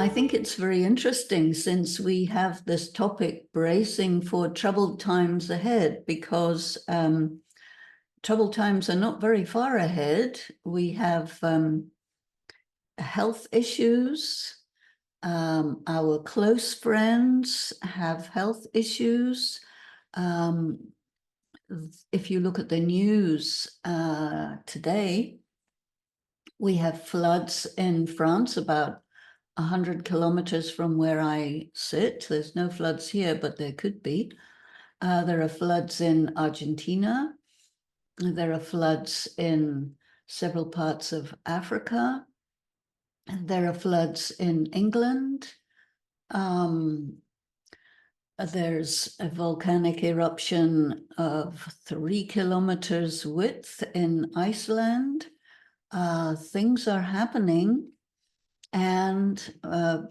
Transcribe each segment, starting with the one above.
I think it's very interesting since we have this topic bracing for troubled times ahead, because troubled times are not very far ahead. We have health issues. Our close friends have health issues. If you look at the news today, we have floods in France about 100 kilometers from where I sit. There's no floods here, but there could be. There are floods in Argentina. There are floods in several parts of Africa. And there are floods in England. There's a volcanic eruption of 3 kilometers width in Iceland. Things are happening, and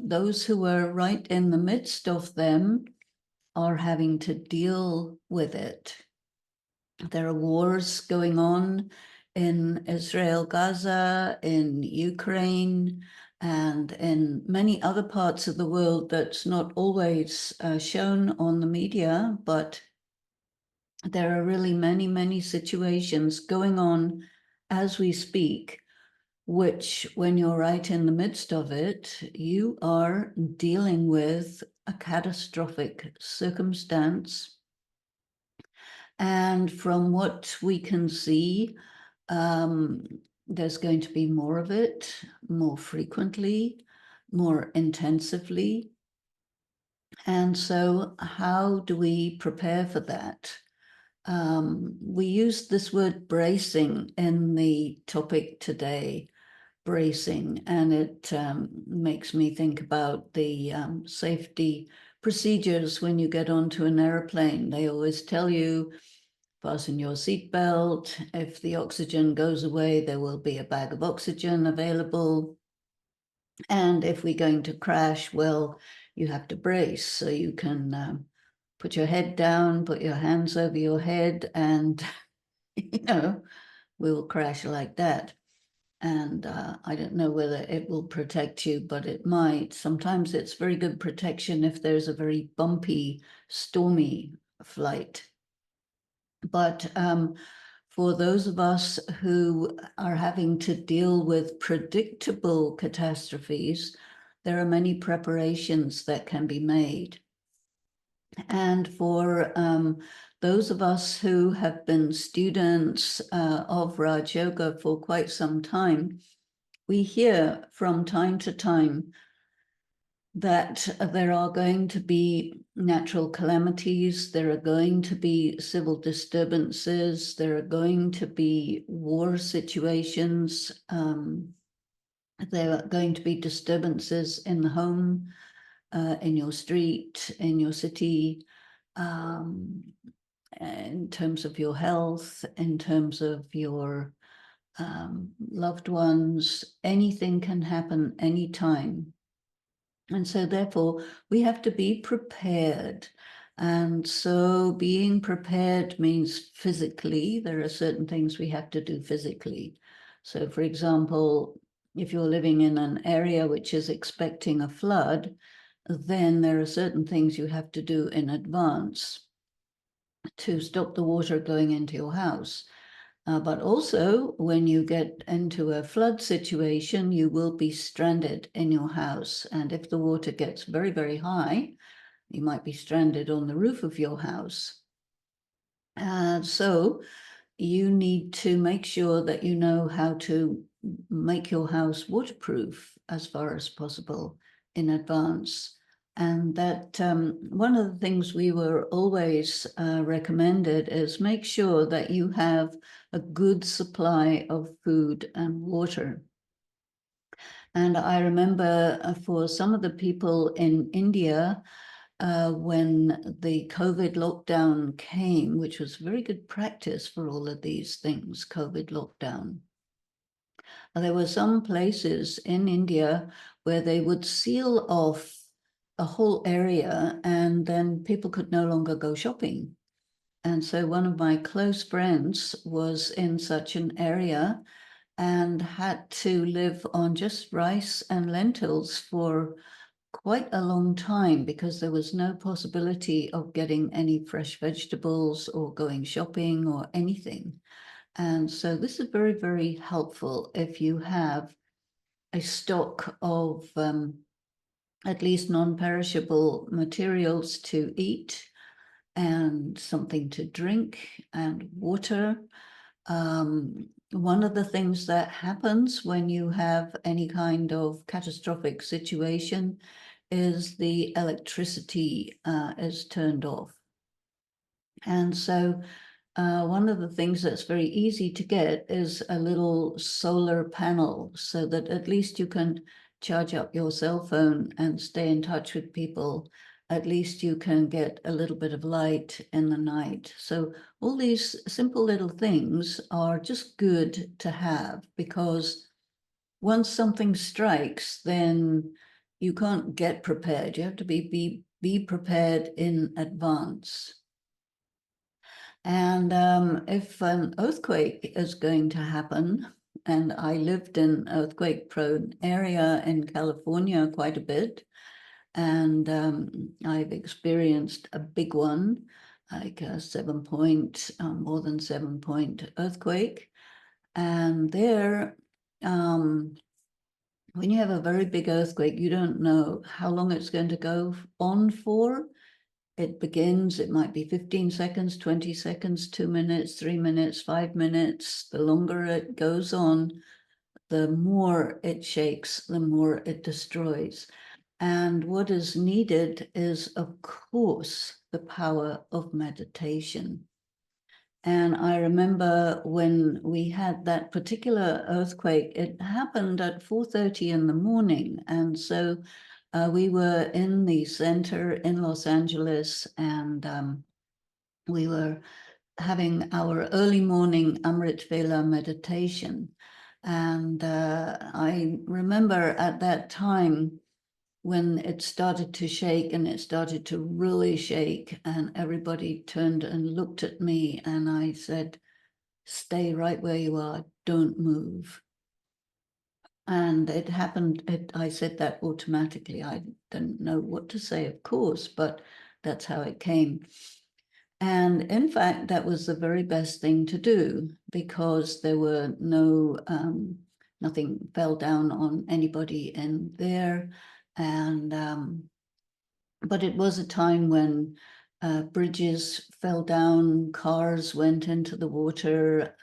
those who are right in the midst of them are having to deal with it. There are wars going on in Israel, Gaza, in Ukraine, and in many other parts of the world that's not always shown on the media, but there are really many, many situations going on as we speak, which, when you're right in the midst of it, you are dealing with a catastrophic circumstance. And from what we can see, there's going to be more of it, more frequently, more intensively. And so how do we prepare for that? We used this word bracing in the topic today, bracing, and it makes me think about the safety procedures when you get onto an airplane. They always tell you, fasten your seatbelt. If the oxygen goes away, there will be a bag of oxygen available. And if we're going to crash, well, you have to brace. So you can put your head down, put your hands over your head, and, we'll crash like that. And I don't know whether it will protect you, but it might. Sometimes it's very good protection if there's a very bumpy, stormy flight. But for those of us who are having to deal with predictable catastrophes, there are many preparations that can be made. And for those of us who have been students of Raj Yoga for quite some time, we hear from time to time that there are going to be natural calamities, there are going to be civil disturbances, there are going to be war situations, there are going to be disturbances in the home, in your street, in your city, in terms of your health, in terms of your loved ones. Anything can happen anytime. And so therefore, we have to be prepared. And so being prepared means physically, there are certain things we have to do physically. So for example, if you're living in an area which is expecting a flood, then there are certain things you have to do in advance to stop the water going into your house. But also, when you get into a flood situation, you will be stranded in your house. And if the water gets very, very high, you might be stranded on the roof of your house. So you need to make sure that you know how to make your house waterproof as far as possible in advance. And that one of the things we were always recommended is make sure that you have a good supply of food and water. And I remember for some of the people in India, when the COVID lockdown came, which was very good practice for all of these things, COVID lockdown. There were some places in India where they would seal off a whole area, and then people could no longer go shopping. And so one of my close friends was in such an area and had to live on just rice and lentils for quite a long time because there was no possibility of getting any fresh vegetables or going shopping or anything. And so this is very, very helpful if you have a stock of at least non-perishable materials to eat and something to drink and water. One of the things that happens when you have any kind of catastrophic situation is the electricity is turned off. And so one of the things that's very easy to get is a little solar panel so that at least you can charge up your cell phone and stay in touch with people. At least you can get a little bit of light in the night. So all these simple little things are just good to have, because once something strikes, then you can't get prepared. You have to be prepared in advance. And if an earthquake is going to happen, and I lived in earthquake-prone area in California quite a bit, and I've experienced a big one, like a 7-point, more than 7-point earthquake. And there, when you have a very big earthquake, you don't know how long it's going to go on for. It begins, it might be 15 seconds, 20 seconds, 2 minutes, 3 minutes, 5 minutes. The longer it goes on, the more it shakes, the more it destroys. And what is needed is, of course, the power of meditation. And I remember when we had that particular earthquake, it happened at 4:30 in the morning. And so we were in the center in Los Angeles, and we were having our early morning Amrit Vela meditation. And I remember at that time when it started to shake, and it started to really shake, and everybody turned and looked at me, and I said, "Stay right where you are, don't move." And it happened, I said that automatically. I didn't know what to say, of course, but that's how it came. And in fact, that was the very best thing to do, because there were nothing fell down on anybody in there. And but it was a time when bridges fell down, cars went into the water,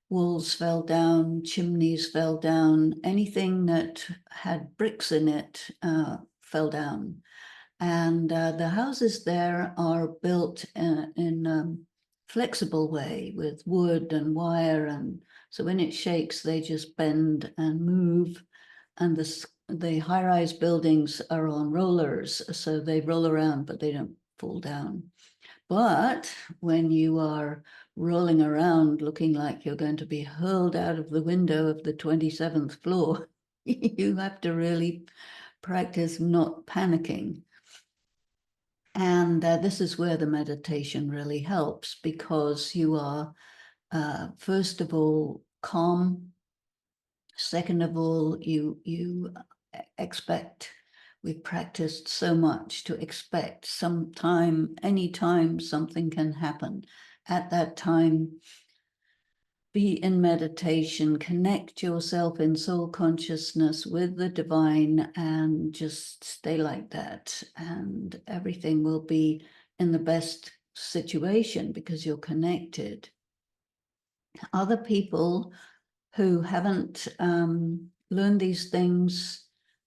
walls fell down, chimneys fell down, anything that had bricks in it fell down. And the houses there are built in a flexible way with wood and wire. And so when it shakes, they just bend and move. And the high-rise buildings are on rollers, so they roll around, but they don't fall down. But when you are rolling around looking like you're going to be hurled out of the window of the 27th floor, you have to really practice not panicking. And this is where the meditation really helps, because you are, first of all, calm. Second of all, you expect. We've practiced so much to expect sometime, anytime something can happen. At that time, be in meditation, connect yourself in soul consciousness with the divine, and just stay like that. And everything will be in the best situation because you're connected. Other people who haven't learned these things,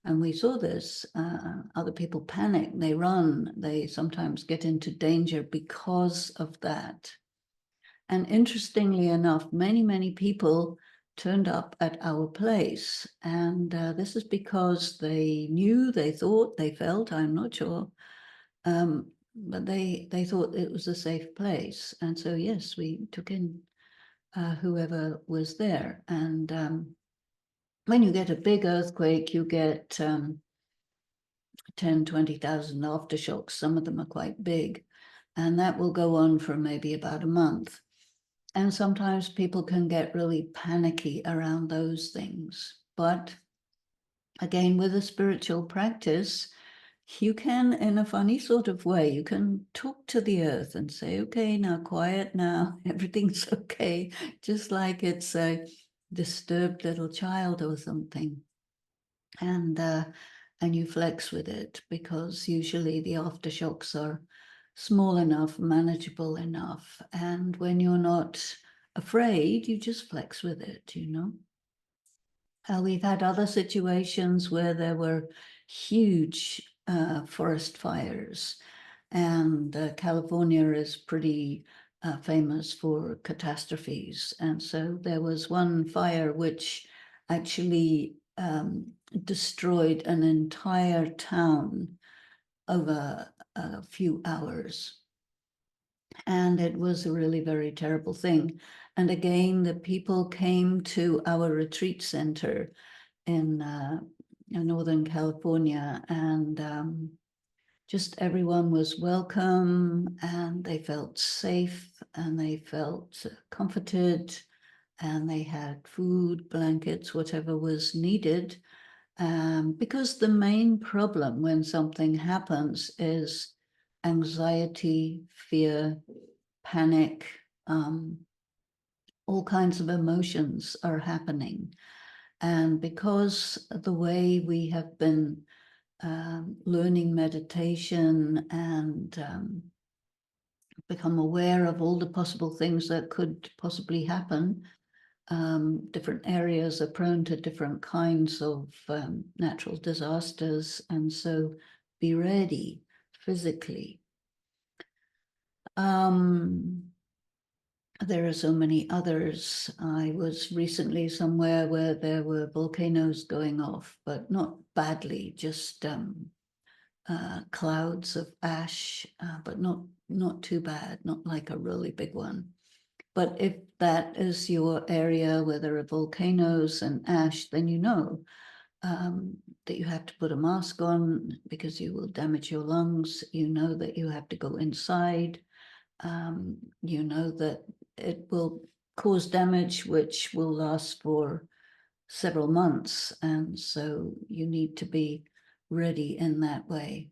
and we saw this, other people panic, they run, they sometimes get into danger because of that. And interestingly enough, many, many people turned up at our place. And this is because they knew, they thought, they felt, I'm not sure, but they thought it was a safe place. And so, yes, we took in whoever was there. And when you get a big earthquake, you get 10, 20,000 aftershocks. Some of them are quite big. And that will go on for maybe about a month. And sometimes people can get really panicky around those things. But again, with a spiritual practice, you can, in a funny sort of way, you can talk to the earth and say, okay, now quiet now, everything's okay, just like it's a disturbed little child or something. And you flex with it, because usually the aftershocks are small enough, manageable enough. And when you're not afraid, you just flex with it, you know. We've had other situations where there were huge forest fires, and California is pretty famous for catastrophes. And so there was one fire which actually destroyed an entire town over a few hours. And it was a really very terrible thing. And again, the people came to our retreat center in Northern California, and just everyone was welcome, and they felt safe, and they felt comforted, and they had food, blankets, whatever was needed. Because the main problem when something happens is anxiety, fear, panic, all kinds of emotions are happening. And because the way we have been learning meditation and become aware of all the possible things that could possibly happen, different areas are prone to different kinds of natural disasters, and so be ready physically. There are so many others. I was recently somewhere where there were volcanoes going off, but not badly, just clouds of ash, but not too bad, not like a really big one. But if that is your area where there are volcanoes and ash, then you know that you have to put a mask on because you will damage your lungs. You know that you have to go inside. You know that it will cause damage which will last for several months. And so you need to be ready in that way.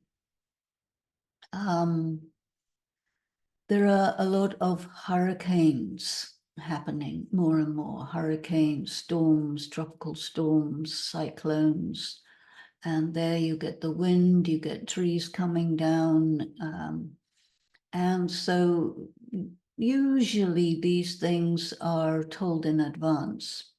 There are a lot of hurricanes happening, more and more hurricanes, storms, tropical storms, cyclones. And there you get the wind, you get trees coming down. And so usually these things are told in advance.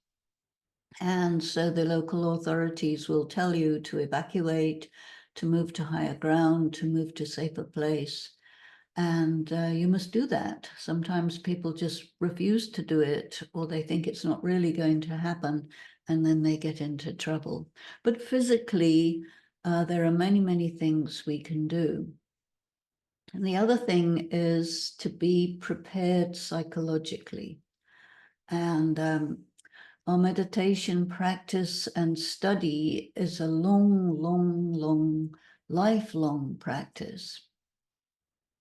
And so the local authorities will tell you to evacuate, to move to higher ground, to move to safer place. And you must do that. Sometimes people just refuse to do it, or they think it's not really going to happen, and then they get into trouble. But physically, there are many, many things we can do. And the other thing is to be prepared psychologically. And our meditation practice and study is a long, lifelong practice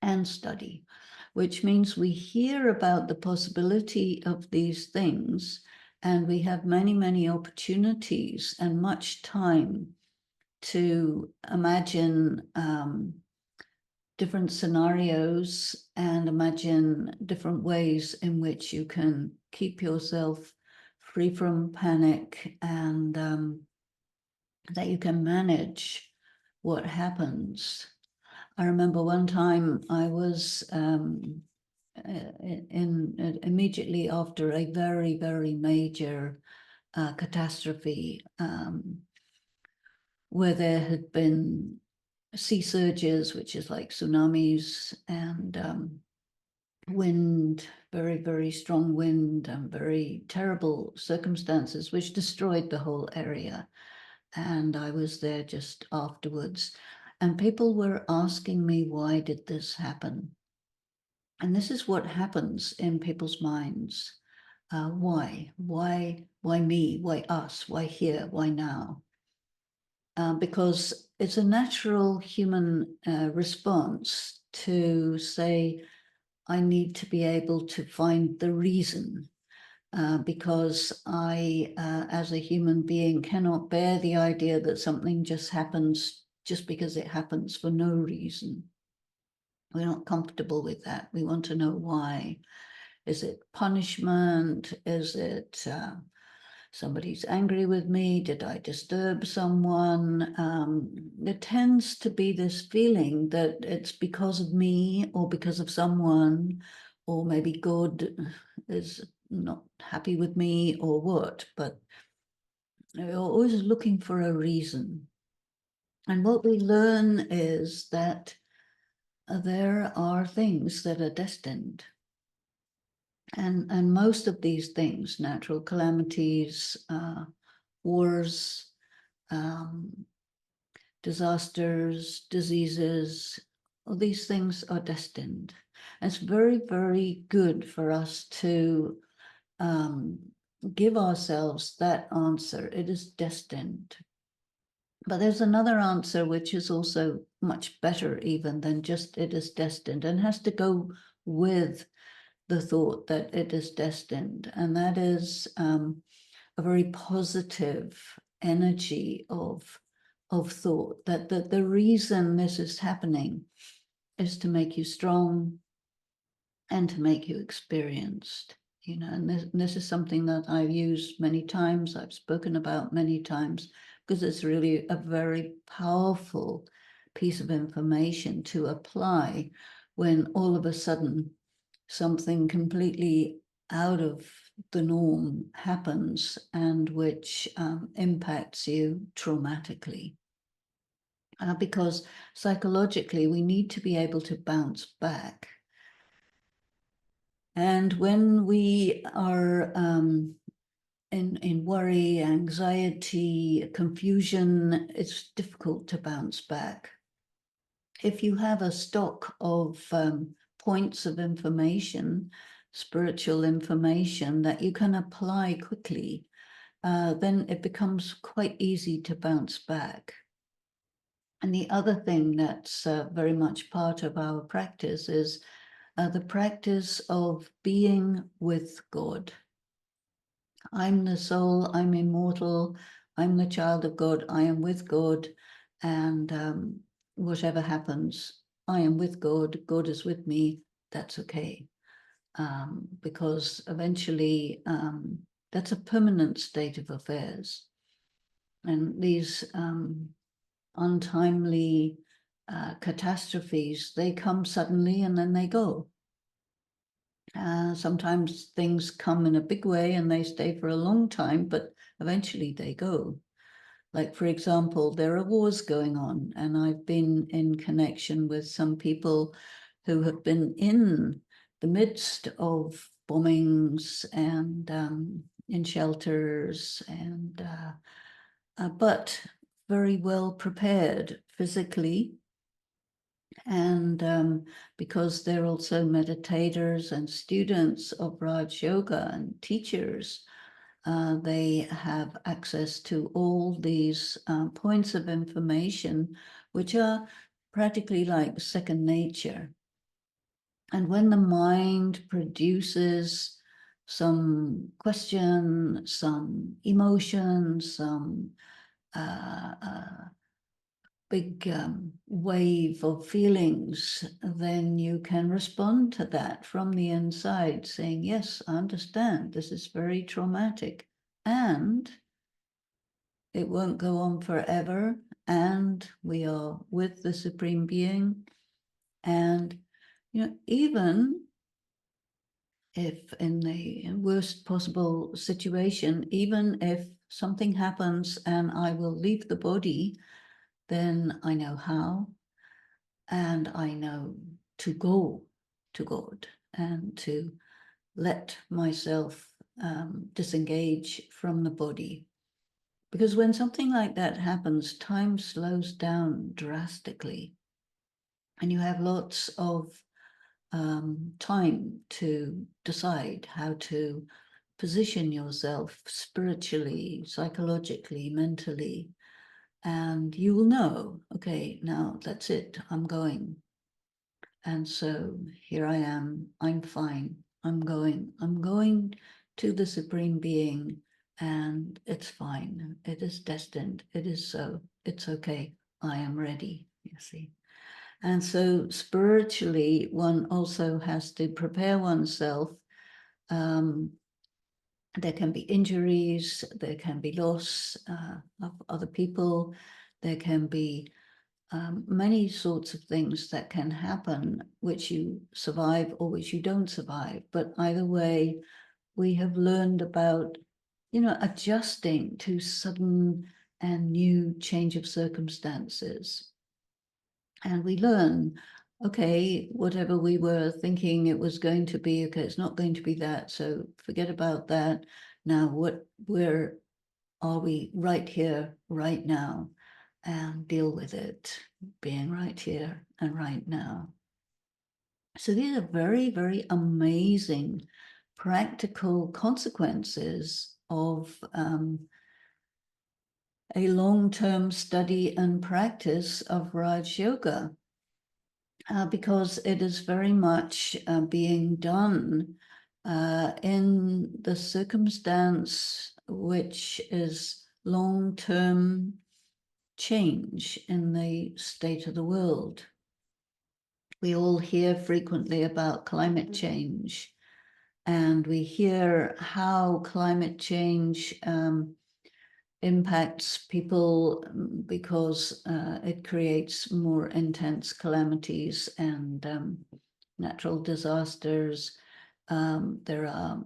and study, which means we hear about the possibility of these things, and we have many, many opportunities and much time to imagine different scenarios and imagine different ways in which you can keep yourself free from panic, and that you can manage what happens. I remember one time I was immediately after a very, very major catastrophe, where there had been sea surges, which is like tsunamis, and wind, very, very strong wind, and very terrible circumstances, which destroyed the whole area. And I was there just afterwards. And people were asking me, why did this happen? And this is what happens in people's minds. Why? Why me? Why us? Why here? Why now? Because it's a natural human response to say, I need to be able to find the reason. because I, as a human being, cannot bear the idea that something just happens just because it happens for no reason. We're not comfortable with that. We want to know why. Is it punishment? Is it somebody's angry with me? Did I disturb someone? There tends to be this feeling that it's because of me or because of someone, or maybe God is not happy with me or what, but we're always looking for a reason. And what we learn is that there are things that are destined. And most of these things, natural calamities, wars, disasters, diseases, all these things are destined. And it's very, very good for us to give ourselves that answer. It is destined. But there's another answer which is also much better even than just it is destined, and has to go with the thought that it is destined. And that is a very positive energy of thought, that the reason this is happening is to make you strong and to make you experienced. And this is something that I've used many times, I've spoken about many times, because it's really a very powerful piece of information to apply when all of a sudden something completely out of the norm happens and which impacts you traumatically. Because psychologically, we need to be able to bounce back. And when we are in worry, anxiety, confusion, it's difficult to bounce back. If you have a stock of points of information, spiritual information that you can apply quickly, then it becomes quite easy to bounce back. And the other thing that's very much part of our practice is the practice of being with God. I'm the soul, I'm immortal, I'm the child of God, I am with God, and whatever happens, I am with God, God is with me, that's okay. Because eventually that's a permanent state of affairs. And these untimely catastrophes, they come suddenly and then they go. Sometimes things come in a big way and they stay for a long time, but eventually they go. Like, for example, there are wars going on, and I've been in connection with some people who have been in the midst of bombings and in shelters, and but very well prepared physically. And because they're also meditators and students of Raj Yoga and teachers, they have access to all these points of information, which are practically like second nature. And when the mind produces some question, some emotion, some big wave of feelings, then you can respond to that from the inside, saying, yes, I understand, this is very traumatic, and it won't go on forever, and we are with the Supreme Being. And even if in the worst possible situation, even if something happens and I will leave the body, then I know how, and I know to go to God and to let myself disengage from the body. Because when something like that happens, time slows down drastically, and you have lots of time to decide how to position yourself spiritually, psychologically, mentally, and you will know, okay, now that's it, I'm going. And so here I am, I'm fine, I'm going to the Supreme Being, and it's fine. It is destined. It is so. It's okay. I am ready, you see. And so spiritually, one also has to prepare oneself. There can be injuries, there can be loss of other people, there can be many sorts of things that can happen, which you survive or which you don't survive. But either way, we have learned about, adjusting to sudden and new change of circumstances. And we learn, okay, whatever we were thinking it was going to be, okay, it's not going to be that. So forget about that. Now, where are we right here, right now, and deal with it, being right here and right now. So these are very, very amazing practical consequences of a long-term study and practice of Raj Yoga, because it is very much being done in the circumstance which is long-term change in the state of the world. We all hear frequently about climate change, and we hear how climate change impacts people because it creates more intense calamities and natural disasters. There are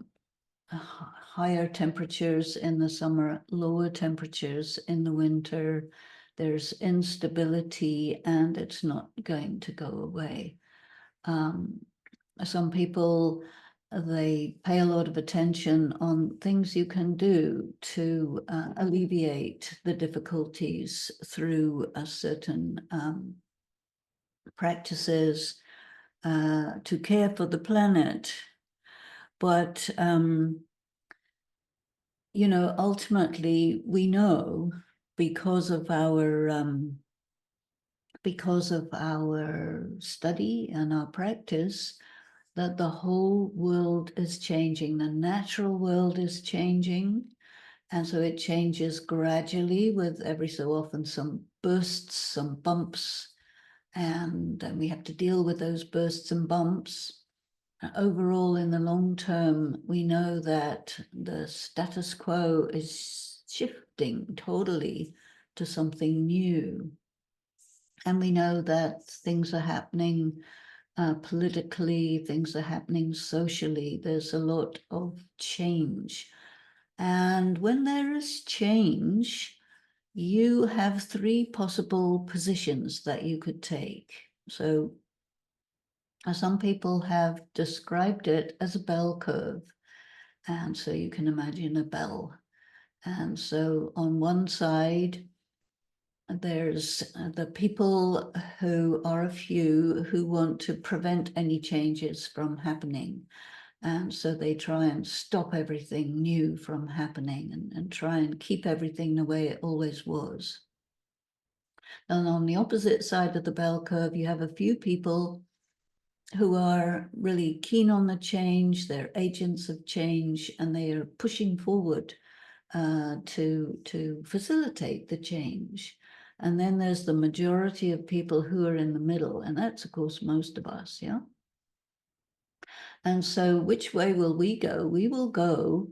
higher temperatures in the summer, lower temperatures in the winter. There's instability, and it's not going to go away. Some people, they pay a lot of attention on things you can do to alleviate the difficulties through a certain practices to care for the planet. But, ultimately we know because of our study and our practice that the whole world is changing. The natural world is changing. And so it changes gradually with every so often some bursts, some bumps, and then we have to deal with those bursts and bumps. Overall, in the long term, we know that the status quo is shifting totally to something new. And we know that things are happening politically, things are happening socially. There's a lot of change. And when there is change, you have three possible positions that you could take. So some people have described it as a bell curve. And so you can imagine a bell. And so on one side, there's the people who are a few who want to prevent any changes from happening. And so they try and stop everything new from happening and try and keep everything the way it always was. And on the opposite side of the bell curve, you have a few people who are really keen on the change, they're agents of change, and they are pushing forward to facilitate the change. And then there's the majority of people who are in the middle, and that's, of course, most of us, yeah? And so which way will we go? We will go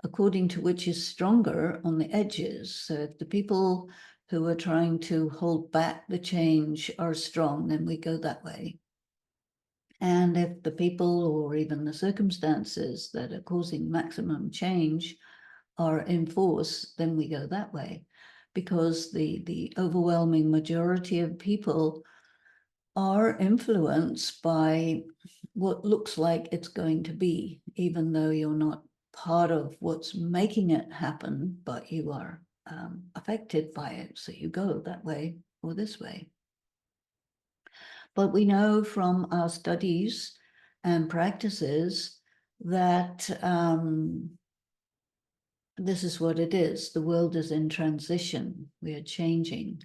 according to which is stronger on the edges. So if the people who are trying to hold back the change are strong, then we go that way. And if the people or even the circumstances that are causing maximum change are in force, then we go that way. Because the overwhelming majority of people are influenced by what looks like it's going to be, even though you're not part of what's making it happen, but you are affected by it. So you go that way or this way. But we know from our studies and practices that this is what it is. The world is in transition. We are changing.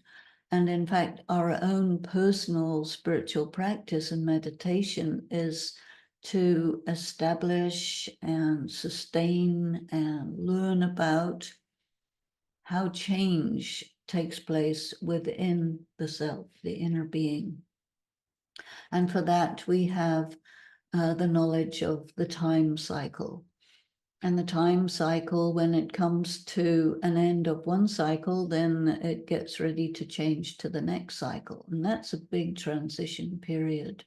And in fact, our own personal spiritual practice and meditation is to establish and sustain and learn about how change takes place within the self, the inner being. And for that, we have the knowledge of the time cycle. And the time cycle, when it comes to an end of one cycle, then it gets ready to change to the next cycle. And that's a big transition period.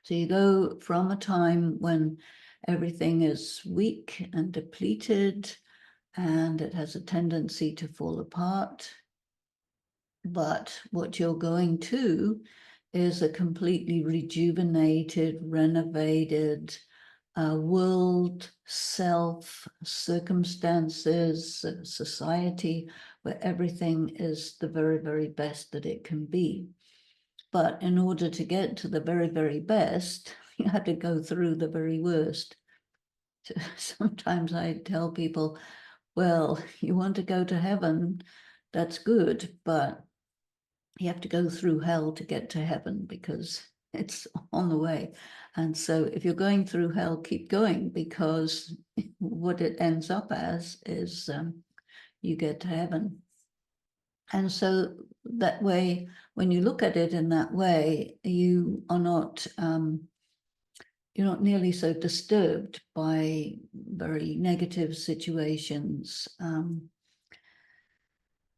So you go from a time when everything is weak and depleted and it has a tendency to fall apart. But what you're going to is a completely rejuvenated, renovated world, self, circumstances, society, where everything is the very, very best that it can be. But in order to get to the very, very best, you have to go through the very worst. Sometimes I tell people, well, you want to go to heaven, that's good, but you have to go through hell to get to heaven because it's on the way. And so if you're going through hell, keep going, because what it ends up as is you get to heaven. And so that way, when you look at it in that way, you are not you're not nearly so disturbed by very negative situations.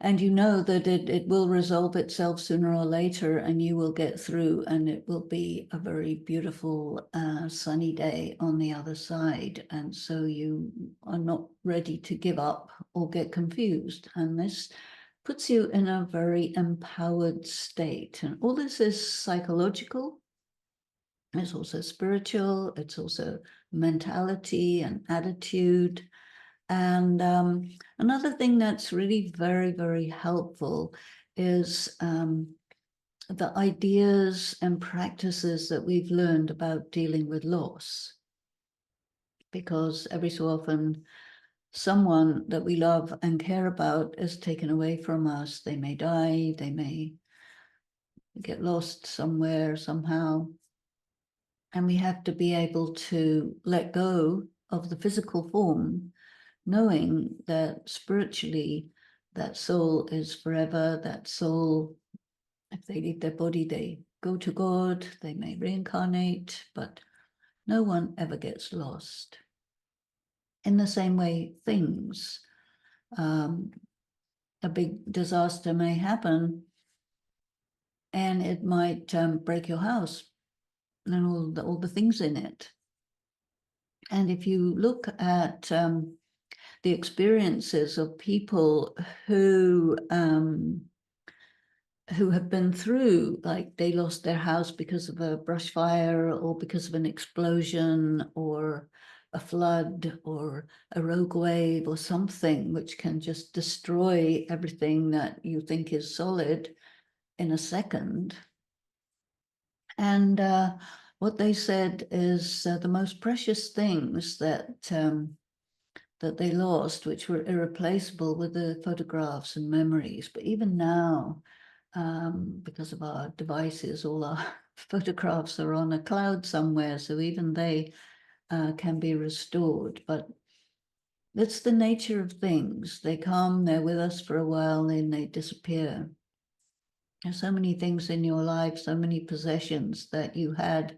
And you know that it will resolve itself sooner or later, and you will get through, and it will be a very beautiful sunny day on the other side. And so you are not ready to give up or get confused. And this puts you in a very empowered state. And all this is psychological. It's also spiritual. It's also mentality and attitude. And another thing that's really very, very helpful is the ideas and practices that we've learned about dealing with loss. Because every so often, someone that we love and care about is taken away from us. They may die, they may get lost somewhere, somehow. And we have to be able to let go of the physical form, knowing that spiritually that soul is forever. That soul, if they leave their body, they go to God, they may reincarnate, but no one ever gets lost. In the same way, things, a big disaster may happen and it might break your house and all the things in it. And if you look at the experiences of people who have been through, like they lost their house because of a brush fire or because of an explosion or a flood or a rogue wave or something which can just destroy everything that you think is solid in a second. And what they said is the most precious things that they lost, which were irreplaceable, were the photographs and memories. But even now, because of our devices, all our photographs are on a cloud somewhere, so even they can be restored. But that's the nature of things. They come, they're with us for a while, then they disappear. There's so many things in your life, so many possessions that you had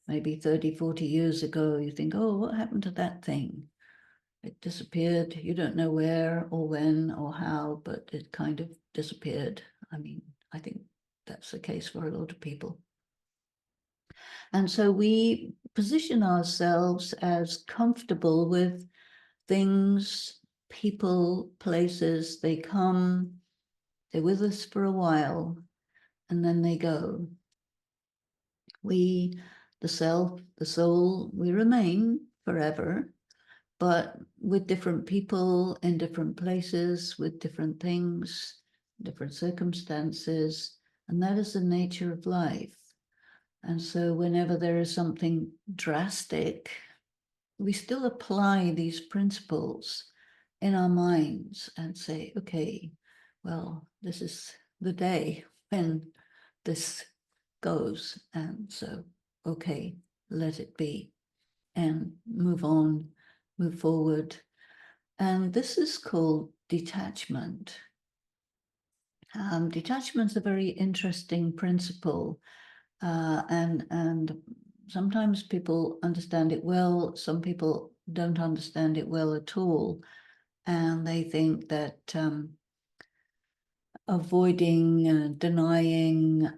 maybe 30, 40 years ago. You think, oh, what happened to that thing? It disappeared. You don't know where or when or how, but it kind of disappeared. I mean, I think that's the case for a lot of people. And so we position ourselves as comfortable with things, people, places. They come, they're with us for a while, and then they go. We, the self, the soul, we remain forever, but with different people in different places, with different things, different circumstances. And that is the nature of life. And so whenever there is something drastic, we still apply these principles in our minds and say, okay, well, this is the day when this goes. And so, okay, let it be, and move on, move forward. And this is called detachment. Detachment's a very interesting principle, and sometimes people understand it well, some people don't understand it well at all, and they think that avoiding, denying,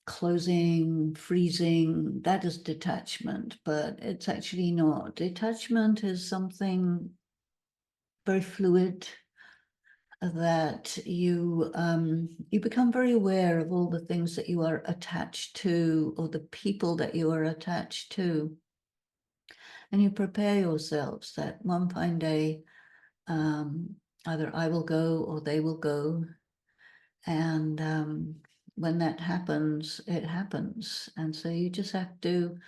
closing, freezing, that is detachment, but it's actually not. Detachment is something very fluid, that you become very aware of all the things that you are attached to, or the people that you are attached to, and you prepare yourselves that one fine day either I will go or they will go, and when that happens, it happens, and so you just have to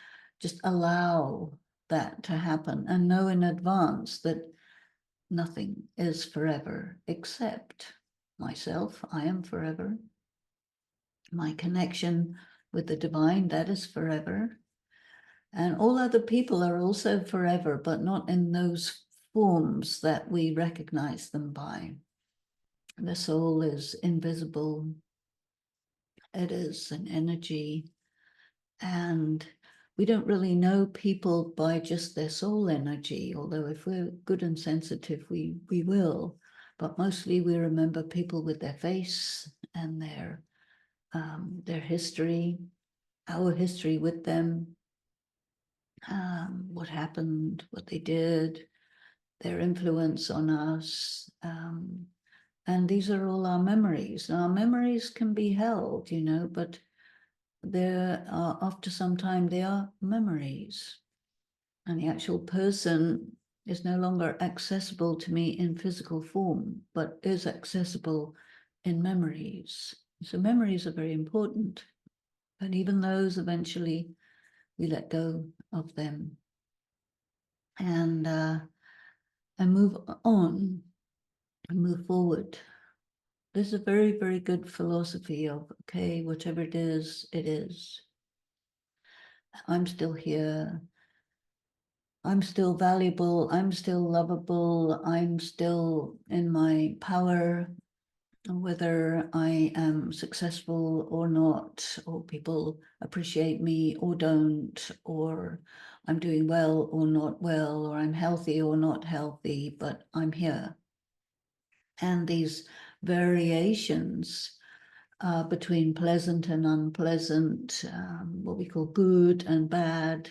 just allow that to happen and know in advance that nothing is forever except myself. I am forever. My connection with the divine, that is forever. And all other people are also forever, but not in those forms that we recognize them by. The soul is invisible. It is an energy. And we don't really know people by just their soul energy, although if we're good and sensitive, we will. But mostly we remember people with their face and their history, our history with them, what happened, what they did, their influence on us. And these are all our memories. Now, our memories can be held, but there are, after some time, they are memories. And the actual person is no longer accessible to me in physical form, but is accessible in memories. So memories are very important. And even those, eventually, we let go of them and move on and move forward. There's a very, very good philosophy of, okay, whatever it is, it is. I'm still here. I'm still valuable. I'm still lovable. I'm still in my power. Whether I am successful or not, or people appreciate me or don't, or I'm doing well or not well, or I'm healthy or not healthy, but I'm here. And these variations between pleasant and unpleasant, what we call good and bad,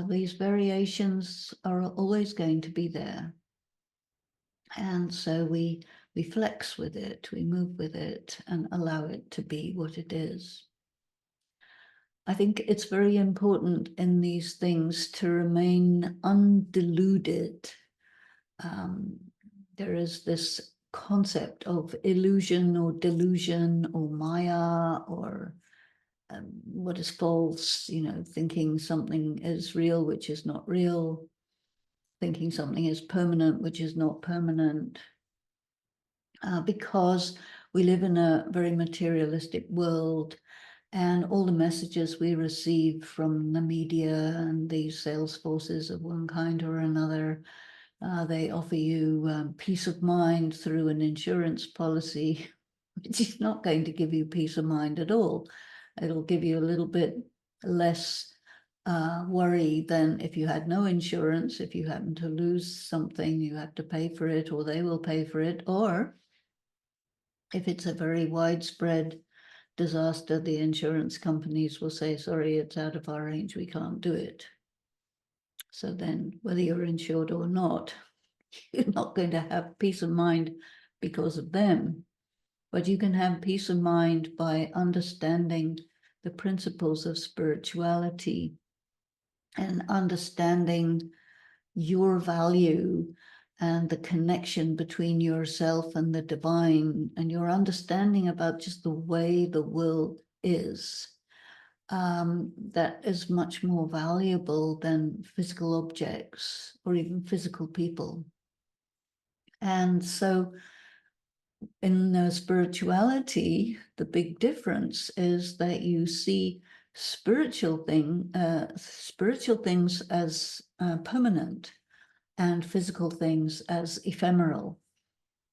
these variations are always going to be there. And so we flex with it, we move with it and allow it to be what it is. I think it's very important in these things to remain undeluded. There is this concept of illusion or delusion or Maya, or what is false, thinking something is real, which is not real, thinking something is permanent, which is not permanent. Because we live in a very materialistic world, and all the messages we receive from the media and these sales forces of one kind or another, they offer you peace of mind through an insurance policy, which is not going to give you peace of mind at all. It'll give you a little bit less worry than if you had no insurance. If you happen to lose something, you have to pay for it, or they will pay for it, or if it's a very widespread disaster, the insurance companies will say, sorry, it's out of our range, we can't do it. So then, whether you're insured or not, you're not going to have peace of mind because of them. But you can have peace of mind by understanding the principles of spirituality and understanding your value and the connection between yourself and the divine, and your understanding about just the way the world is, that is much more valuable than physical objects or even physical people. And so in spirituality, the big difference is that you see spiritual things as permanent, and physical things as ephemeral.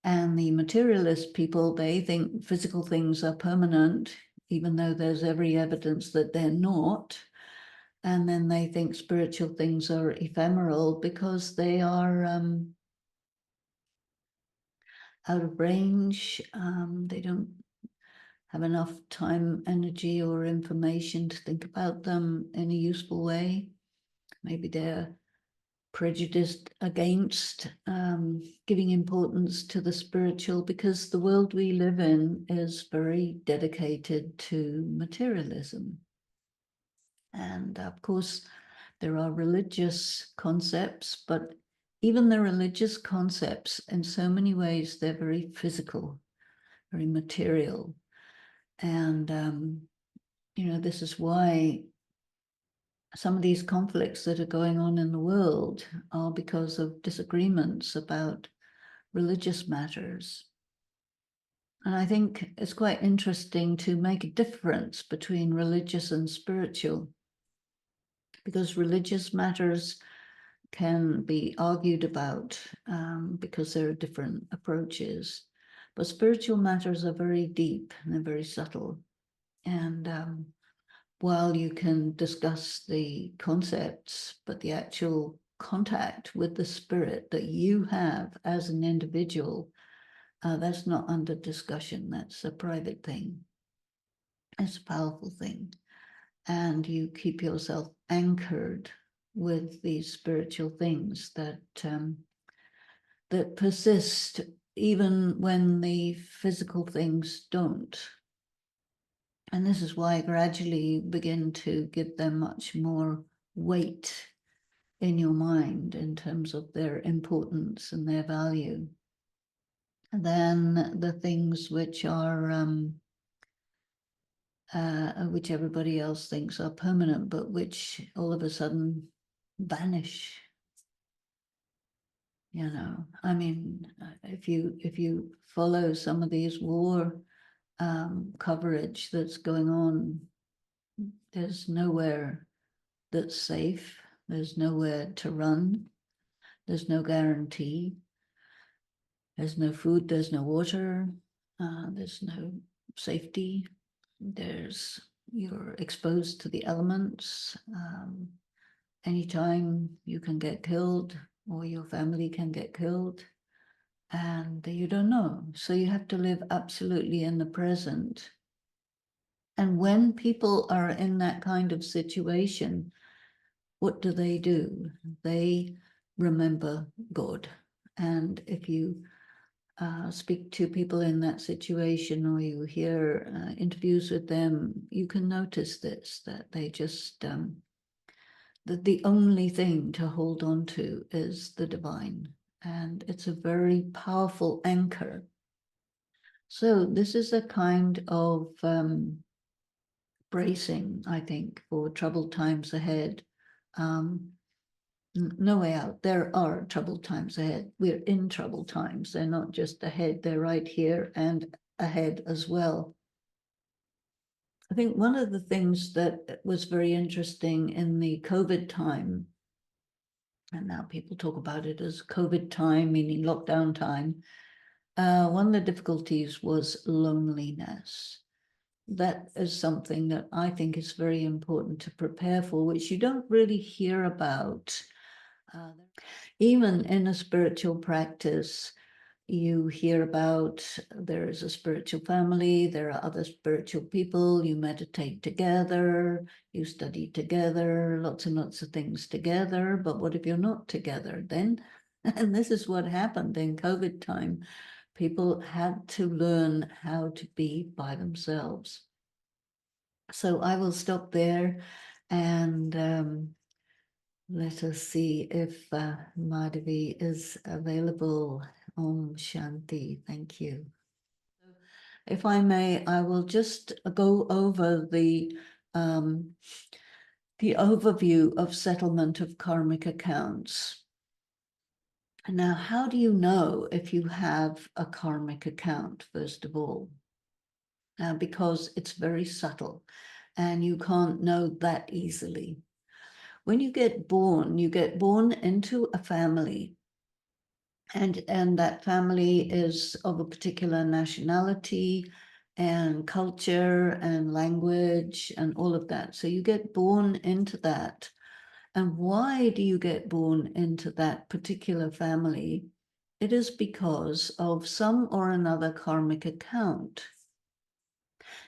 And the materialist people, they think physical things are permanent, even though there's every evidence that they're not. And then they think spiritual things are ephemeral because they are out of range. They don't have enough time, energy, or information to think about them in a useful way. Maybe they're prejudiced against giving importance to the spiritual, because the world we live in is very dedicated to materialism. And of course, there are religious concepts, but even the religious concepts, in so many ways, they're very physical, very material. And, this is why some of these conflicts that are going on in the world are because of disagreements about religious matters. And I think it's quite interesting to make a difference between religious and spiritual, because religious matters can be argued about because there are different approaches. But spiritual matters are very deep and they're very subtle. And while you can discuss the concepts, but the actual contact with the spirit that you have as an individual, that's not under discussion. That's a private thing. It's a powerful thing. And you keep yourself anchored with these spiritual things that that persist even when the physical things don't. And this is why gradually you begin to give them much more weight in your mind in terms of their importance and their value than the things which are which everybody else thinks are permanent, but which all of a sudden vanish. I mean, if you follow some of these war coverage that's going on, there's nowhere that's safe. There's nowhere to run. There's no guarantee. There's no food. There's no water. There's no safety. You're exposed to the elements. Anytime you can get killed, or your family can get killed, and you don't know. So you have to live absolutely in the present. And when people are in that kind of situation, what do? They remember God. And if you speak to people in that situation, or you hear interviews with them, you can notice this, that they just, that the only thing to hold on to is the divine. And it's a very powerful anchor. So this is a kind of bracing, I think, for troubled times ahead. No way out. There are troubled times ahead. We're in troubled times. They're not just ahead, they're right here and ahead as well. I think one of the things that was very interesting in the COVID time, and now people talk about it as COVID time, meaning lockdown time, one of the difficulties was loneliness. That is something that I think is very important to prepare for, which you don't really hear about. Even in a spiritual practice, you hear about there is a spiritual family, there are other spiritual people, you meditate together, you study together, lots and lots of things together. But what if you're not together then? And this is what happened in COVID time. People had to learn how to be by themselves. So I will stop there and let us see if Madhavi is available. Om Shanti. Thank you. If I may, I will just go over the overview of settlement of karmic accounts. Now, how do you know if you have a karmic account, first of all? Because it's very subtle. and you can't know that easily. When you get born into a family, and that family is of a particular nationality and culture and language and all of that. So you get born into that. And why do you get born into that particular family? It is because of some or another karmic account.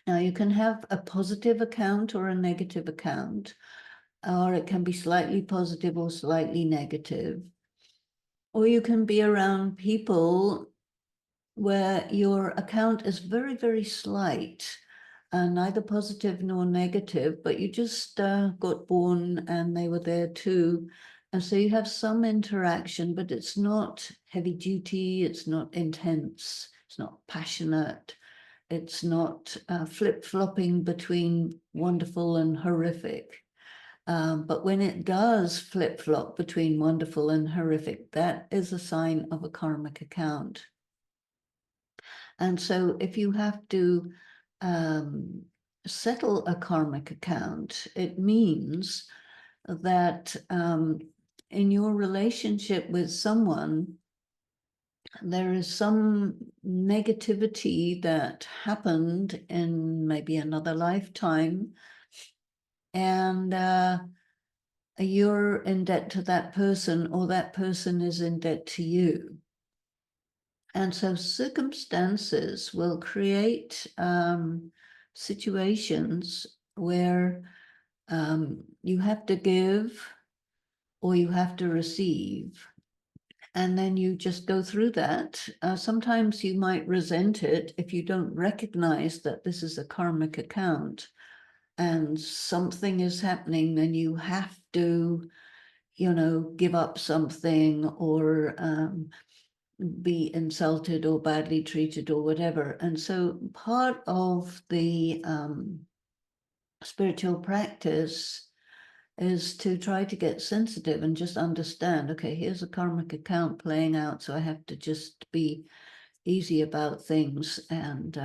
Now, you can have a positive account or a negative account, or it can be slightly positive or slightly negative. Or you can be around people where your account is very, very slight, neither positive nor negative, but you just got born and they were there too. And so you have some interaction, but it's not heavy duty, it's not intense, it's not passionate, it's not flip-flopping between wonderful and horrific. But when it does flip-flop between wonderful and horrific, that is a sign of a karmic account. And so if you have to settle a karmic account, it means that in your relationship with someone, there is some negativity that happened in maybe another lifetime, and you're in debt to that person, or that person is in debt to you. And so circumstances will create situations where you have to give or you have to receive. And then you just go through that. Sometimes you might resent it if you don't recognize that this is a karmic account and something is happening, then you have to, give up something or be insulted or badly treated or whatever. And so part of the spiritual practice is to try to get sensitive and just understand, okay, here's a karmic account playing out, so I have to just be easy about things and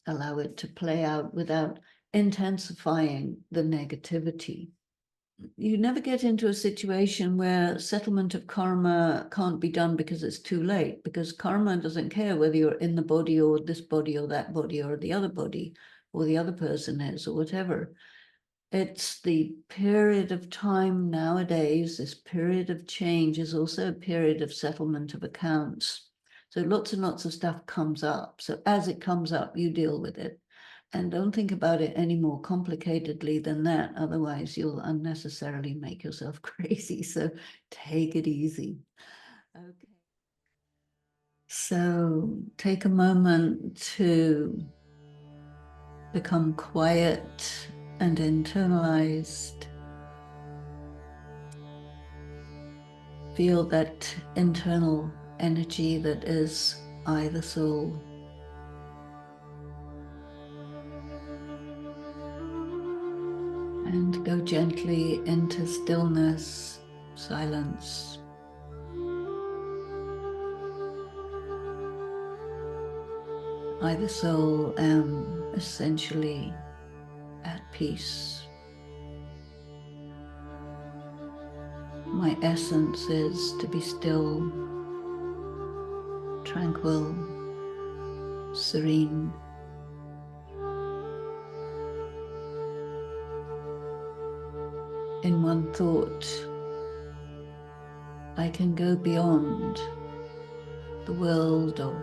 allow it to play out without intensifying the negativity. You never get into a situation where settlement of karma can't be done because it's too late, because karma doesn't care whether you're in the body or this body or that body or the other body or the other person is or whatever. It's the period of time nowadays, this period of change is also a period of settlement of accounts. So lots and lots of stuff comes up. So as it comes up, you deal with it. And don't think about it any more complicatedly than that. Otherwise, you'll unnecessarily make yourself crazy. So take it easy. Okay. So take a moment to become quiet and internalized. Feel that internal energy that is I, the soul. And go gently into stillness, silence. I, the soul, am essentially at peace. My essence is to be still, tranquil, serene. In one thought, I can go beyond the world of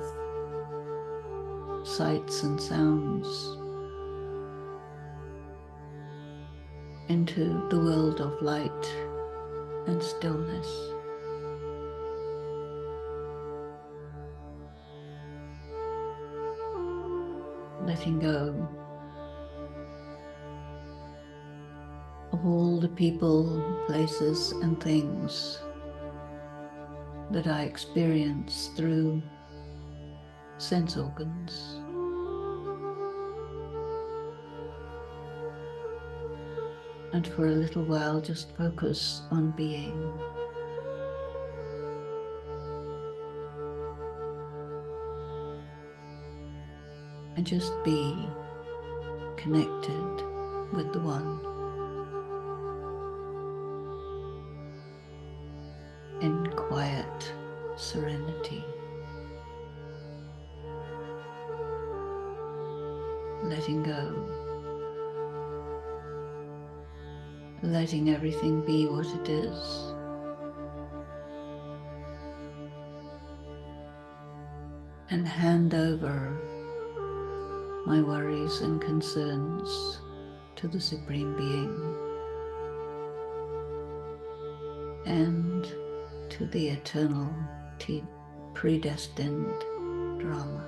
sights and sounds into the world of light and stillness. Letting go of all the people, places, and things that I experience through sense organs. And for a little while, just focus on being. And just be connected with the One, in quiet serenity, letting go, letting everything be what it is, and hand over my worries and concerns to the Supreme Being and to the eternal predestined drama.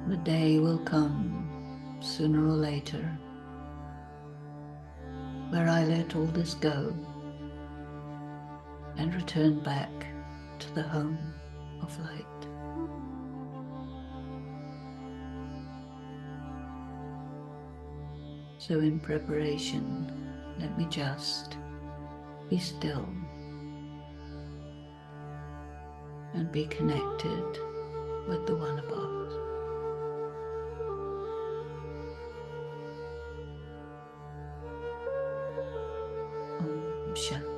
The day will come, sooner or later, where I let all this go and return back to the home of light. So in preparation, let me just be still and be connected with the One above. Om Shanti.